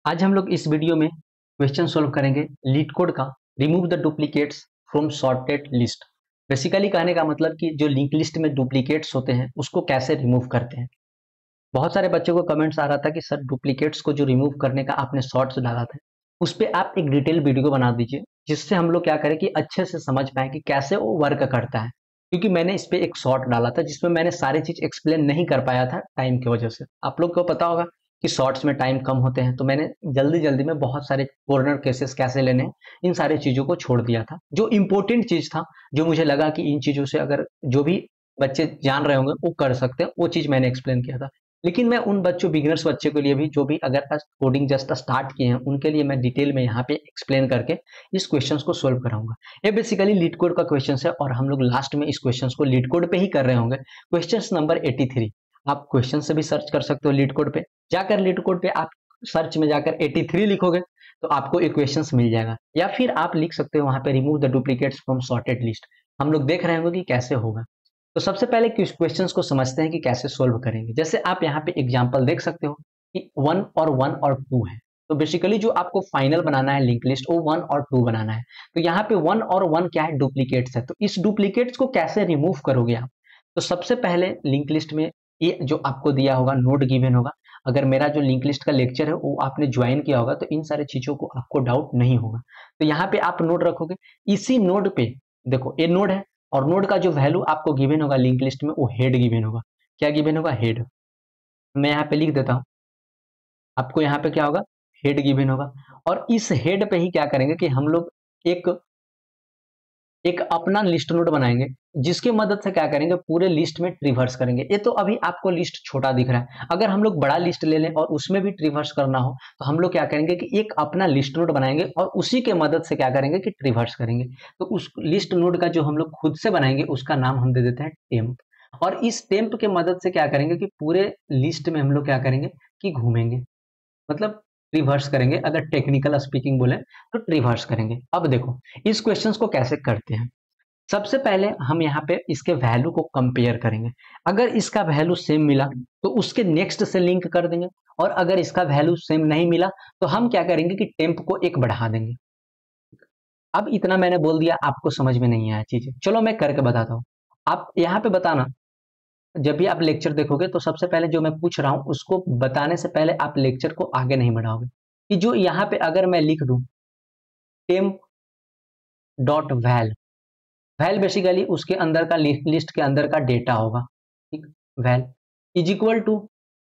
आज हम लोग इस वीडियो में क्वेश्चन सॉल्व करेंगे लीड कोड का remove the duplicates from sorted list. Basically कहने का मतलब कि जो लिंक लिस्ट में डुप्लीकेट्स होते हैं उसको कैसे रिमूव करते हैं। बहुत सारे बच्चों को कमेंट्स आ रहा था कि सर डुप्लीकेट्स को जो रिमूव करने का आपने शॉर्ट्स डाला था उस पर आप एक डिटेल वीडियो बना दीजिए, जिससे हम लोग क्या करें कि अच्छे से समझ पाए कि कैसे वो वर्क करता है। क्योंकि मैंने इस पे एक शॉर्ट डाला था जिसमें मैंने सारी चीज एक्सप्लेन नहीं कर पाया था टाइम की वजह से। आप लोग को पता होगा कि शॉर्ट्स में टाइम कम होते हैं, तो मैंने जल्दी जल्दी में बहुत सारे कॉर्नर केसेस कैसे लेने हैं इन सारी चीजों को छोड़ दिया था। जो इंपॉर्टेंट चीज था, जो मुझे लगा कि इन चीजों से अगर जो भी बच्चे जान रहे होंगे वो कर सकते हैं, वो चीज मैंने एक्सप्लेन किया था। लेकिन मैं उन बच्चों बिगिनर्स बच्चे के लिए भी जो भी अगर कोडिंग जस्ट स्टार्ट किए हैं उनके लिए मैं डिटेल में यहाँ पे एक्सप्लेन करके इस क्वेश्चन को सोल्व कराऊंगा। ये बेसिकली लीड कोड का क्वेश्चन है और हम लोग लास्ट में इस क्वेश्चन को लीड कोड पे ही कर रहे होंगे। Question number 83। आप क्वेश्चन से भी सर्च कर सकते हो लीड कोड पे जाकर। लीड कोड पे आप सर्च में जाकर 83 लिखोगे तो आपको इक्वेशंस मिल जाएगा, या फिर आप लिख सकते हो वहां पे remove the duplicates from sorted list. हम लोग देख रहे होंगे कि कैसे होगा। तो सबसे पहले क्वेश्चंस को समझते हैं कि कैसे सोल्व करेंगे। जैसे आप यहाँ पे एग्जांपल देख सकते हो कि 1 और 2 है। तो बेसिकली जो आपको फाइनल बनाना है लिंक लिस्ट वो 1 और 2 बनाना है। तो यहाँ पे 1 और 1 क्या है, डुप्लीकेट्स है। तो इस डुप्लीकेट्स को कैसे रिमूव करोगे आप? तो सबसे पहले लिंक लिस्ट में ये जो आपको दिया होगा नोड गिवन होगा। अगर मेरा जो लिंक लिस्ट का लेक्चर है वो आपने ज्वाइन किया होगा तो इन सारी चीजों को आपको डाउट नहीं होगा। तो यहाँ पे आप नोड रखोगे। इसी नोड पे देखो ये नोड है और नोड का जो वैल्यू आपको गिवन होगा लिंक लिस्ट में वो हेड गिवन होगा। क्या गिवन होगा? हेड। मैं यहाँ पे लिख देता हूँ, आपको यहाँ पे क्या होगा, हेड गिवन होगा। और इस हेड पे ही क्या करेंगे कि हम लोग एक एक अपना लिस्ट नोड बनाएंगे, जिसके मदद से क्या करेंगे पूरे लिस्ट में ट्रिवर्स करेंगे। ये तो अभी आपको लिस्ट छोटा दिख रहा है, अगर हम लोग बड़ा लिस्ट ले लें और उसमें भी ट्रिवर्स करना हो तो हम लोग क्या करेंगे कि एक अपना लिस्ट नोड बनाएंगे और उसी के मदद से क्या करेंगे कि ट्रिवर्स करेंगे। तो उस लिस्ट नोड का जो हम लोग खुद से बनाएंगे उसका नाम हम दे देते हैं टेम्प। और इस टेम्प के मदद से क्या करेंगे कि पूरे लिस्ट में हम लोग क्या करेंगे कि घूमेंगे, मतलब रिवर्स करेंगे। अगर टेक्निकल स्पीकिंग बोले तो रिवर्स करेंगे। अब देखो इस क्वेश्चंस को कैसे करते हैं। सबसे पहले हम यहाँ पे इसके वैल्यू को कंपेयर करेंगे। अगर इसका वैल्यू सेम मिला तो उसके नेक्स्ट से लिंक कर देंगे, और अगर इसका वैल्यू सेम नहीं मिला तो हम क्या करेंगे कि टेम्प को 1 बढ़ा देंगे। अब इतना मैंने बोल दिया, आपको समझ में नहीं आया चीजें, चलो मैं करके बताता हूँ। आप यहाँ पे बताना, जब भी आप लेक्चर देखोगे तो सबसे पहले जो मैं पूछ रहा हूं उसको बताने से पहले आप लेक्चर को आगे नहीं बढ़ाओगे। कि जो यहाँ पे अगर मैं लिख दूं temp dot val, val basically उसके अंदर का लिस्ट के अंदर का डेटा होगा, ठीक। Val is equal to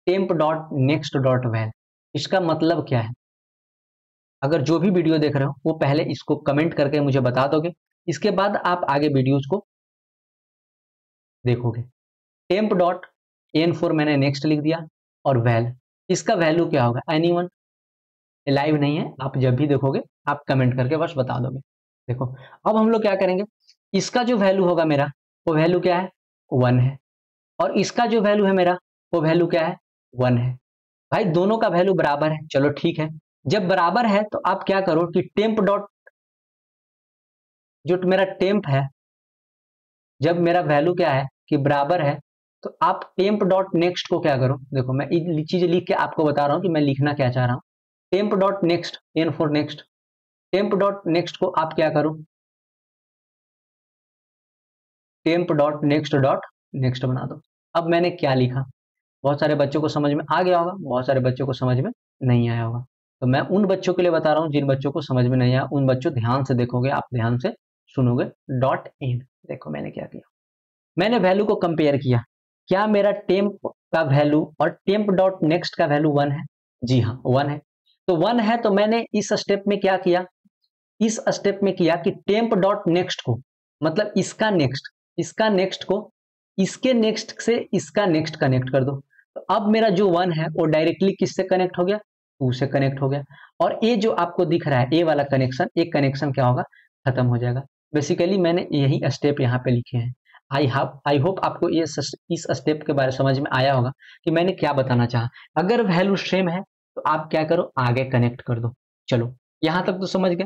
temp dot next dot val. इसका मतलब क्या है? अगर जो भी वीडियो देख रहे हो वो पहले इसको कमेंट करके मुझे बता दोगे, इसके बाद आप आगे वीडियोज को देखोगे। टेम्प डॉट एन फोर मैंने नेक्स्ट लिख दिया, और वैल इसका वैल्यू क्या होगा? एनीवन। लाइव नहीं है, आप जब भी देखोगे आप कमेंट करके बस बता दोगे। देखो अब हम लोग क्या करेंगे, इसका जो वैल्यू होगा मेरा वो वैल्यू क्या है? 1 है। और इसका जो वैल्यू है मेरा वो वैल्यू क्या है? 1 है। भाई दोनों का वैल्यू बराबर है, चलो ठीक है। जब बराबर है तो आप क्या करो कि टेम्प डॉट जो मेरा टेम्प है, जब मेरा वैल्यू क्या है कि बराबर है, तो आप टेम्प डॉट नेक्स्ट को क्या करो। देखो मैं ये चीज लिख के आपको बता रहा हूं कि मैं लिखना क्या चाह रहा हूं। Temp dot next N for next, temp dot next को आप क्या करो, टेम्प डॉट नेक्स्ट बना दो। अब मैंने क्या लिखा, बहुत सारे बच्चों को समझ में आ गया होगा, बहुत सारे बच्चों को समझ में नहीं आया होगा। तो मैं उन बच्चों के लिए बता रहा हूँ जिन बच्चों को समझ में नहीं आया, उन बच्चों ध्यान से देखोगे, आप ध्यान से सुनोगे। डॉट इन, देखो मैंने क्या किया, मैंने वैल्यू को कंपेयर किया। क्या मेरा टेम्प का वैल्यू और टेम्प डॉट नेक्स्ट का वैल्यू 1 है? जी हाँ 1 है। तो 1 है तो मैंने इस स्टेप में क्या किया, इस स्टेप में किया कि टेम्प डॉट नेक्स्ट को, मतलब इसका नेक्स्ट को इसके नेक्स्ट से इसका नेक्स्ट कनेक्ट कर दो। तो अब मेरा जो 1 है वो डायरेक्टली किससे कनेक्ट हो गया? 2 से कनेक्ट हो गया। और ये जो आपको दिख रहा है ए वाला कनेक्शन, एक कनेक्शन क्या होगा? खत्म हो जाएगा। बेसिकली मैंने यही स्टेप यहाँ पे लिखे हैं। आई होप आपको ये इस स्टेप के बारे में समझ में आया होगा कि मैंने क्या बताना चाहा। अगर वैल्यू सेम है तो आप क्या करो, आगे कनेक्ट कर दो। चलो यहां तक तो समझ गए।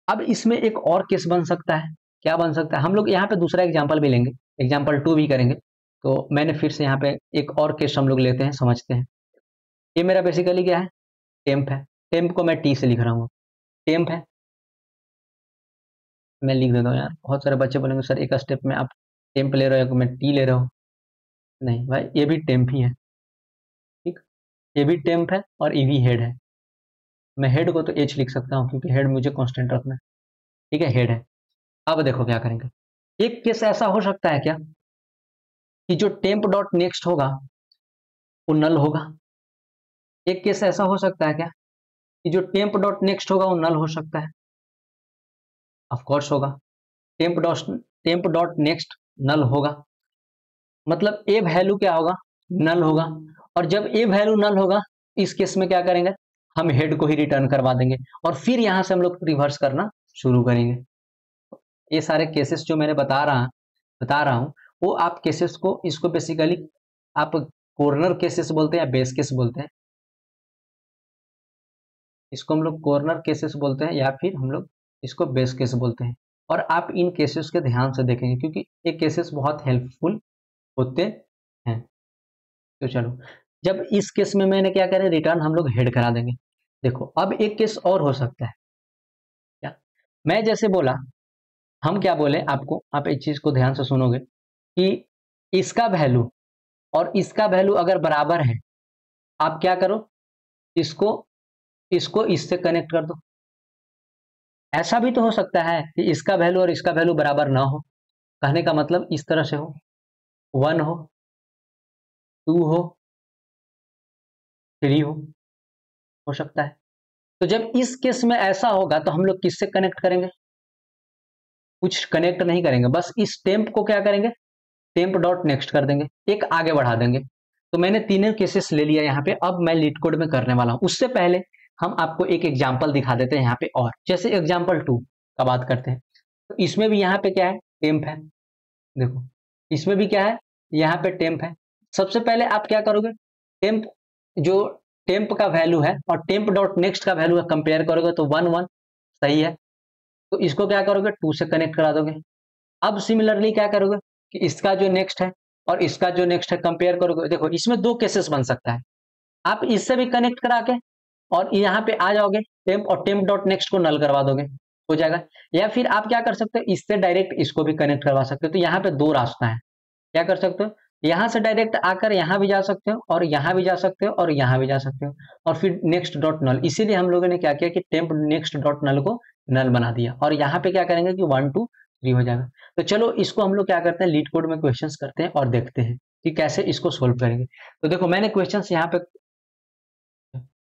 अब इसमें एक और केस बन सकता है। क्या बन सकता है? हम लोग यहाँ पे दूसरा एग्जाम्पल भी लेंगे, एग्जाम्पल 2 भी करेंगे। तो मैंने फिर से यहाँ पे एक और केस हम लोग लेते हैं, समझते हैं। ये मेरा बेसिकली क्या है? टेम्प है। टेम्प को मैं टी से लिख रहा हूँ, टेम्प है, मैं लिख देता हूँ यार। बहुत सारे बच्चे बोलेंगे सर एक स्टेप में आप टेम्प ले रहे हो मैं टी ले रहा हूँ। नहीं भाई, ये भी टेम्प ही है, ठीक, ये भी टेम्प है और ये भी हेड है। मैं हेड को तो एच लिख सकता हूँ क्योंकि हेड मुझे कांस्टेंट रखना है, ठीक है, हेड है। अब देखो क्या करेंगे, एक केस ऐसा हो सकता है क्या कि जो टेम्प डॉट नेक्स्ट होगा वो नल होगा। एक केस ऐसा हो सकता है क्या कि जो टेम्प डॉट नेक्स्ट होगा वो नल हो सकता है, ऑफ कोर्स होगा। टेम्प डॉट नेक्स्ट नल होगा, मतलब ए वैल्यू क्या होगा, नल होगा। और जब ए वैल्यू नल होगा, इस केस में क्या करेंगे, हम हेड को ही रिटर्न करवा देंगे और फिर यहां से हम लोग रिवर्स करना शुरू करेंगे। ये सारे केसेस जो मैंने बता रहा हूं, वो आप केसेस को, इसको बेसिकली आप कॉर्नर केसेस बोलते हैं या बेस केस बोलते हैं। इसको हम लोग कॉर्नर केसेस बोलते हैं या फिर हम लोग इसको बेस केस बोलते हैं। और आप इन केसेस के ध्यान से देखेंगे क्योंकि ये केसेस बहुत हेल्पफुल होते हैं। तो चलो, जब इस केस में मैंने क्या करें, रिटर्न हम लोग हेड करा देंगे। देखो अब एक केस और हो सकता है क्या, मैं जैसे बोला, हम क्या बोले आपको, आप एक चीज को ध्यान से सुनोगे कि इसका वैल्यू और इसका वैल्यू अगर बराबर है, आप क्या करो, इसको इसको इससे कनेक्ट कर दो। ऐसा भी तो हो सकता है कि इसका वैल्यू और इसका वैल्यू बराबर ना हो, कहने का मतलब इस तरह से हो, 1 हो, 2 हो, 3 हो सकता है। तो जब इस केस में ऐसा होगा तो हम लोग किससे कनेक्ट करेंगे, कुछ कनेक्ट नहीं करेंगे, बस इस टेम्प को क्या करेंगे, टेम्प डॉट नेक्स्ट कर देंगे, एक आगे बढ़ा देंगे। तो मैंने तीनों केसेस ले लिया यहाँ पे, अब मैं लीड कोड में करने वाला हूँ। उससे पहले हम आपको एक एग्जाम्पल दिखा देते हैं यहाँ पे, और जैसे एग्जाम्पल 2 का बात करते हैं, तो इसमें भी यहाँ पे क्या है, टेम्प है। देखो इसमें भी क्या है, यहाँ पे टेम्प है। सबसे पहले आप क्या करोगे, टेम्प, जो टेम्प का वैल्यू है और टेम्प डॉट नेक्स्ट का वैल्यू है, कंपेयर करोगे तो 1 1 सही है। तो इसको क्या करोगे, 2 से कनेक्ट करा दोगे। अब सिमिलरली क्या करोगे कि इसका जो नेक्स्ट है और इसका जो नेक्स्ट है कंपेयर करोगे। देखो इसमें दो केसेस बन सकता है, आप इससे भी कनेक्ट करा के और यहाँ पे आ जाओगे, टेम्प और टेम्प डॉट नेक्स्ट को नल करवा दोगे, हो जाएगा। या फिर आप क्या कर सकते हो, इससे डायरेक्ट इसको भी कनेक्ट करवा सकते हो। तो यहाँ पे दो रास्ता है, क्या कर सकते हो, यहाँ से डायरेक्ट आकर यहाँ भी जा सकते हो और यहाँ भी जा सकते हो और यहाँ भी जा सकते हो, और फिर नेक्स्ट डॉट नल। इसीलिए हम लोगों ने क्या किया कि टेम्प नेक्स्ट डॉट नल को नल बना दिया, और यहाँ पे क्या करेंगे कि 1 2 3 हो जाएगा। तो चलो इसको हम लोग क्या करते हैं, लीड कोड में क्वेश्चंस करते हैं और देखते हैं कि कैसे इसको सोल्व करेंगे। तो देखो मैंने क्वेश्चंस यहाँ पे,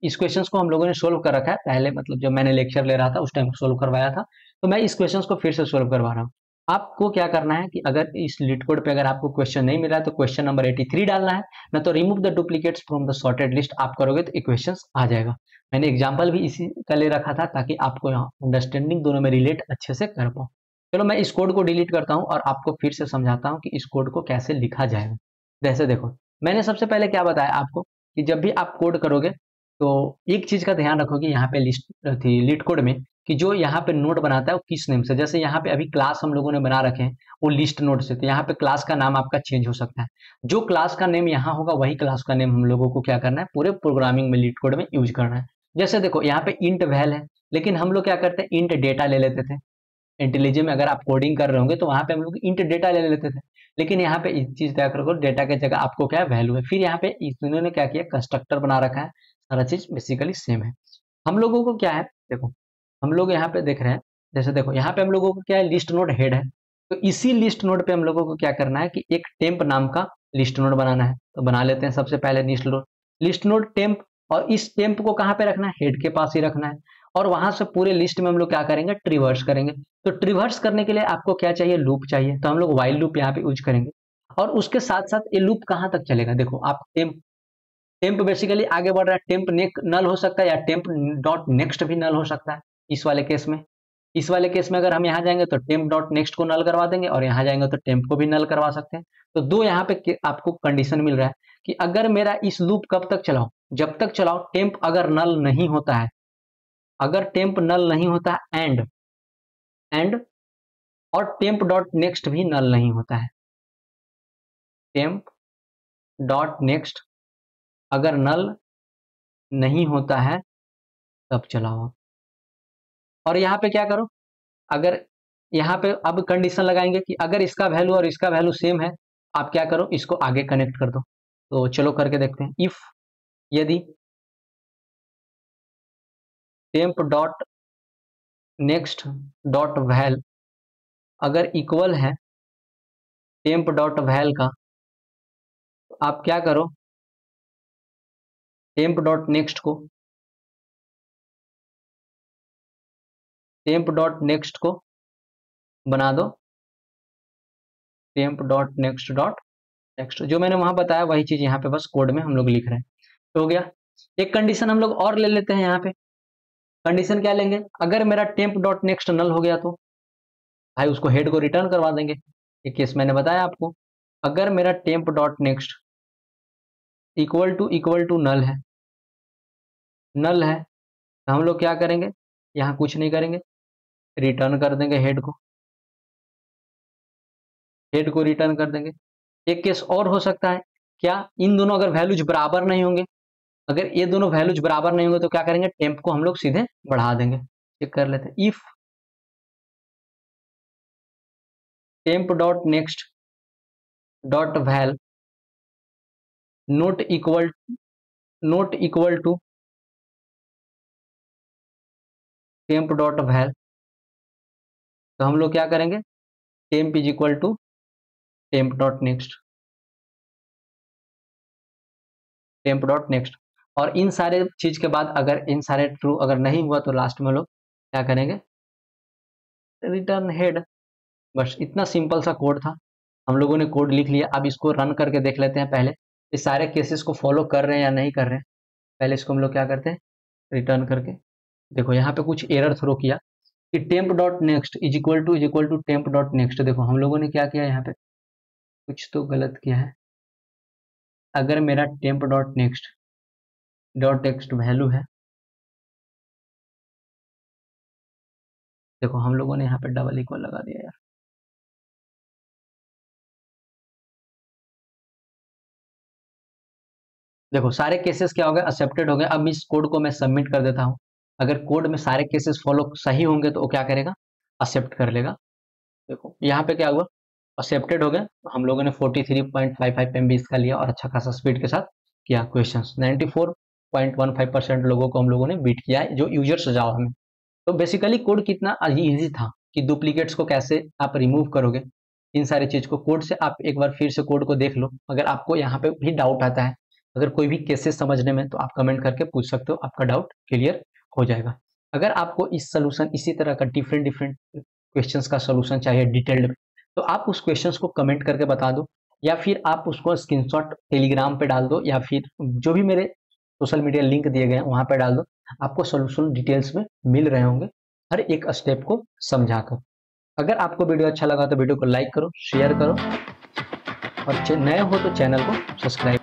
इस क्वेश्चंस को हम लोगों ने सोल्व कर रखा है पहले, मतलब जब मैंने लेक्चर ले रहा था उस टाइम सोल्व करवाया था। तो मैं इस क्वेश्चंस को फिर से सोल्व करवा रहा हूँ। आपको क्या करना है कि अगर इस लीड कोड पे अगर आपको क्वेश्चन नहीं मिला है तो क्वेश्चन नंबर 83 डालना है, ना तो remove the duplicates from the sorted list आप करोगे तो इक्वेशन आ जाएगा। मैंने एग्जाम्पल भी इसी का ले रखा था ताकि आपको यहाँ अंडरस्टैंडिंग दोनों में रिलेट अच्छे से कर पाओ। चलो मैं इस कोड को डिलीट करता हूँ और आपको फिर से समझाता हूँ कि इस कोड को कैसे लिखा जाएगा। जैसे देखो मैंने सबसे पहले क्या बताया आपको कि जब भी आप कोड करोगे तो एक चीज का ध्यान रखो कि यहाँ पे लिस्ट थी लीड कोड में कि जो यहाँ पे नोड बनाता है वो किस नेम से, जैसे यहाँ पे अभी क्लास हम लोगों ने बना रखे हैं वो लिस्ट नोड से, तो यहाँ पे क्लास का नाम आपका चेंज हो सकता है। जो क्लास का नेम यहाँ होगा वही क्लास का नेम हम लोगों को क्या करना है, पूरे प्रोग्रामिंग में लीड कोड में यूज करना है। जैसे देखो यहाँ पे इंट वैल है, लेकिन हम लोग क्या करते हैं, इंट डेटा ले लेते थे। इंटेलिजेंट में अगर आप कोडिंग कर रहे होंगे तो वहां पे हम लोग इंट डेटा ले लेते थे, लेकिन यहाँ पे एक चीज क्या करोगे, डेटा की जगह आपको क्या वैल्यू है। फिर यहाँ पे इन्होंने क्या किया, कंस्ट्रक्टर बना रखा है, सारा चीज बेसिकली सेम है। हम लोगों को क्या है, देखो हम लोग यहाँ पे देख रहे हैं, जैसे देखो यहाँ पे हम लोगों को क्या है, लिस्ट नोड हेड है। तो इसी लिस्ट नोड पे हम लोगों को क्या करना है कि एक टेम्प नाम का लिस्ट नोड बनाना है। तो बना लेते हैं सबसे पहले लिस्ट नोड टेम्प, और इस टेम्प को कहाँ पे रखना है, हेड के पास ही रखना है। और वहां से पूरे लिस्ट में हम लोग क्या करेंगे, ट्रिवर्स करेंगे। तो ट्रिवर्स करने के लिए आपको क्या चाहिए, लूप चाहिए, तो हम लोग वाइल लूप यहाँ पे यूज करेंगे। और उसके साथ साथ ये लूप कहाँ तक चलेगा, देखो आप टेम्प, टेम्प बेसिकली आगे बढ़ रहा है, टेम्प नल हो सकता है या टेम्प डॉट नेक्स्ट भी नल हो सकता है। इस वाले केस में, इस वाले केस में अगर हम यहाँ जाएंगे तो टेम्प डॉट नेक्स्ट को नल करवा देंगे, और यहाँ जाएंगे तो टेम्प को भी नल करवा सकते हैं। तो दो यहाँ पे आपको कंडीशन मिल रहा है कि अगर मेरा इस लूप कब तक चलाओ, जब तक चलाओ टेम्प अगर नल नहीं होता है, अगर टेम्प नल नहीं होता है एंड और टेम्प डॉट नेक्स्ट भी नल नहीं होता है, टेम्प डॉट नेक्स्ट अगर नल नहीं होता है तब चलाओ आप। और यहाँ पे क्या करो, अगर यहाँ पे अब कंडीशन लगाएंगे कि अगर इसका वैल्यू और इसका वैल्यू सेम है, आप क्या करो, इसको आगे कनेक्ट कर दो। तो चलो करके देखते हैं। इफ यदि temp dot next dot val अगर इक्वल है टेम्प डॉट वैल का, तो आप क्या करो, टेम्प डॉट नेक्स्ट को टेम्प डॉट नेक्स्ट को बना दो temp dot next dot next. जो मैंने वहां बताया वही चीज यहाँ पे बस कोड में हम लोग लिख रहे हैं। तो हो गया। एक कंडीशन हम लोग और ले लेते हैं। यहाँ पे कंडीशन क्या लेंगे, अगर मेरा टेम्प डॉट नेक्स्ट नल हो गया तो भाई उसको हेड को रिटर्न करवा देंगे। एक केस मैंने बताया आपको, अगर मेरा temp dot next equal to null है तो हम लोग क्या करेंगे, यहाँ कुछ नहीं करेंगे, रिटर्न कर देंगे हेड को रिटर्न कर देंगे। एक केस और हो सकता है, क्या इन दोनों अगर वैल्यूज बराबर नहीं होंगे, अगर ये दोनों वैल्यूज बराबर नहीं होंगे तो क्या करेंगे, टेम्प को हम लोग सीधे बढ़ा देंगे। चेक कर लेते हैं। If temp dot next dot val not equal to temp dot val, तो हम लोग क्या करेंगे, temp is equal to temp dot next. और इन सारे चीज के बाद अगर इन सारे ट्रू अगर नहीं हुआ तो लास्ट में लोग क्या करेंगे, रिटर्न हेड। बस इतना सिंपल सा कोड था, हम लोगों ने कोड लिख लिया। अब इसको रन करके देख लेते हैं पहले इस सारे केसेस को फॉलो कर रहे हैं या नहीं कर रहे हैं। पहले इसको हम लोग क्या करते हैं, रिटर्न करके देखो यहाँ पे कुछ एरर थ्रो किया कि temp dot next is equal to temp dot next. देखो हम लोगों ने क्या किया, यहाँ पे कुछ तो गलत किया है। अगर मेरा टेम्प डॉट नेक्स्ट वैल्यू है, देखो हम लोगों ने यहाँ पे डबल इक्वल लगा दिया यार। देखो सारे केसेस क्या हो गए, एक्सेप्टेड हो गए। अब इस कोड को मैं सबमिट कर देता हूँ। अगर कोड में सारे केसेस फॉलो सही होंगे तो वो क्या करेगा, एक्सेप्ट कर लेगा। देखो यहाँ पे क्या हुआ, एक्सेप्टेड हो गया। हम लोगों ने 43.55 MB इसका लिया और अच्छा खासा स्पीड के साथ किया। क्वेश्चन 94.15% लोगों को हम लोगों ने बीट किया है जो यूजर्स जावा में। तो बेसिकली कोड कितना इजी था कि डुप्लीकेट्स को कैसे आप रिमूव करोगे, इन सारी चीज को कोड से आप एक बार फिर से कोड को देख लो। अगर आपको यहाँ पे भी डाउट आता है, अगर कोई भी केसेस समझने में, तो आप कमेंट करके पूछ सकते हो, आपका डाउट क्लियर हो जाएगा। अगर आपको इसी तरह का डिफरेंट क्वेश्चंस का सोल्यूशन चाहिए डिटेल्ड में, तो आप उस क्वेश्चंस को कमेंट करके बता दो, या फिर आप उसको स्क्रीनशॉट टेलीग्राम पे डाल दो, या फिर जो भी मेरे सोशल मीडिया लिंक दिए गए हैं वहां पे डाल दो। आपको सोल्यूशन डिटेल्स में मिल रहे होंगे हर एक स्टेप को समझाकर। अगर आपको वीडियो अच्छा लगा तो वीडियो को लाइक करो, शेयर करो, और नए हो तो चैनल को सब्सक्राइब